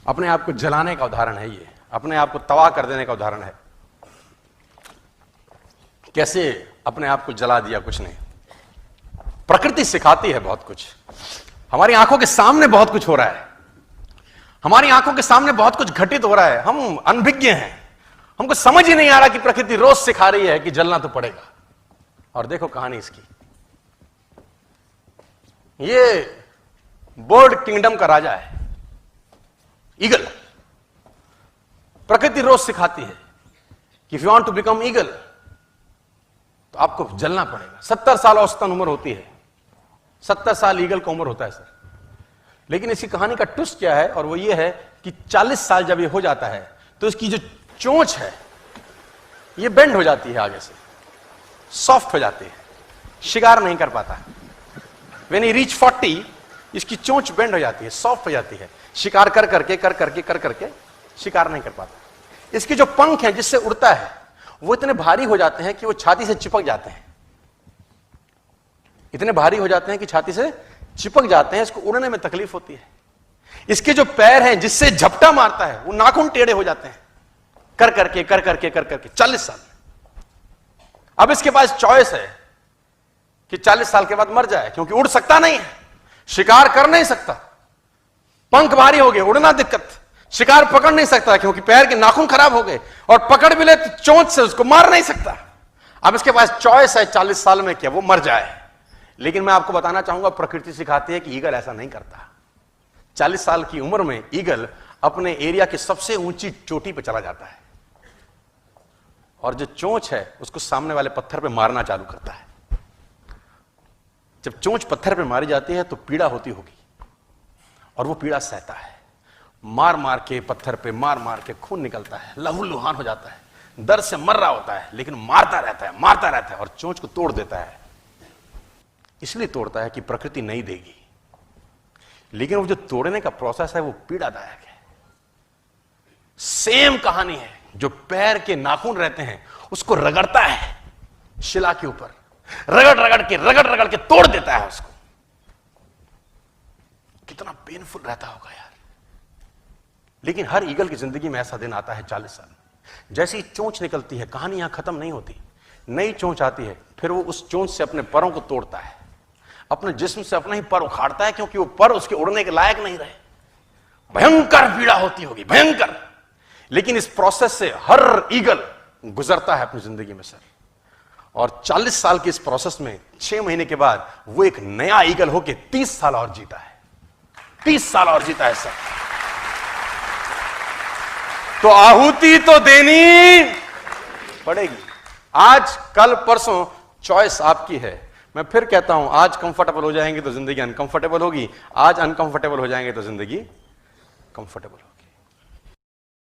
अपने आप को जलाने का उदाहरण है ये, अपने आप को तबाह कर देने का उदाहरण है। कैसे अपने आप को जला दिया? कुछ नहीं, प्रकृति सिखाती है बहुत कुछ। हमारी आंखों के सामने बहुत कुछ हो रहा है, हमारी आंखों के सामने बहुत कुछ घटित हो रहा है, हम अनभिज्ञ हैं, हमको समझ ही नहीं आ रहा कि प्रकृति रोज सिखा रही है कि जलना तो पड़ेगा। और देखो कहानी इसकी, ये बर्ड किंगडम का राजा है ईगल। प्रकृति रोज सिखाती है कि if you want to become eagle तो आपको जलना पड़ेगा। 70 साल औसतन उम्र होती है, 70 साल ईगल का उम्र होता है सर। लेकिन इसी कहानी का ट्विस्ट क्या है, और वो ये है कि 40 साल जब ये हो जाता है तो इसकी जो चोंच है ये बेंड हो जाती है, आगे से सॉफ्ट हो जाती है, शिकार नहीं कर पाता। व्हेन ही रीच 40 इसकी चोंच बेंड हो जाती है, सॉफ्ट हो जाती है, शिकार कर करके शिकार नहीं कर पाता। इसके जो पंख हैं जिससे उड़ता है वो इतने भारी हो जाते हैं कि वो छाती से चिपक जाते हैं, इतने भारी हो जाते हैं कि छाती से चिपक जाते हैं, इसको उड़ने में तकलीफ होती है। इसके जो पैर हैं जिससे झपटा मारता है वो नाखून टेढ़े हो जाते हैं, कर करके 40 साल। अब इसके पास चॉइस है कि 40 साल के बाद मर जाए, क्योंकि उड़ सकता नहीं है, शिकार कर नहीं सकता, पंख भारी हो गए, उड़ना दिक्कत, शिकार पकड़ नहीं सकता क्योंकि पैर के नाखून खराब हो गए, और पकड़ भी ले तो चोंच से उसको मार नहीं सकता। अब इसके पास चॉइस है 40 साल में क्या वो मर जाए। लेकिन मैं आपको बताना चाहूंगा, प्रकृति सिखाती है कि ईगल ऐसा नहीं करता। 40 साल की उम्र में ईगल अपने एरिया की सबसे ऊंची चोटी पर चला जाता है और जो चोंच है उसको सामने वाले पत्थर पे मारना चालू करता है। जब चोंच पत्थर पे मारी जाती है तो पीड़ा होती होगी, और वो पीड़ा सहता है, मार मार के पत्थर पे मार के खून निकलता है, लहूलुहान हो जाता है, दर्द से मर रहा होता है, लेकिन मारता रहता है और चोंच को तोड़ देता है। इसलिए तोड़ता है कि प्रकृति नहीं देगी, लेकिन वो जो तोड़ने का प्रोसेस है वो पीड़ादायक है। सेम कहानी है, जो पैर के नाखून रहते हैं उसको रगड़ता है शिला के ऊपर, रगड़ के तोड़ देता है उसको। कितना पेनफुल रहता होगा यार। लेकिन हर ईगल की जिंदगी में ऐसा दिन आता है 40 साल। जैसे ही चोंच निकलती है कहानी यहां खत्म नहीं होती, नई चोंच आती है, फिर वो उस चोंच से अपने परों को तोड़ता है, अपने जिस्म से अपना ही पर उखाड़ता है, क्योंकि वो पर उसके उड़ने के लायक नहीं रहे। भयंकर पीड़ा होती होगी, भयंकर। लेकिन इस प्रोसेस से हर ईगल गुजरता है अपनी जिंदगी में सर। और 40 साल के इस प्रोसेस में 6 महीने के बाद वो एक नया ईगल होके 30 साल और जीता है, 30 साल और जीता है सर। तो आहुति तो देनी पड़ेगी। आज कल परसों चॉइस आपकी है। मैं फिर कहता हूं, आज कंफर्टेबल हो जाएंगे तो जिंदगी अनकंफर्टेबल होगी, आज अनकंफर्टेबल हो जाएंगे तो जिंदगी कंफर्टेबल होगी।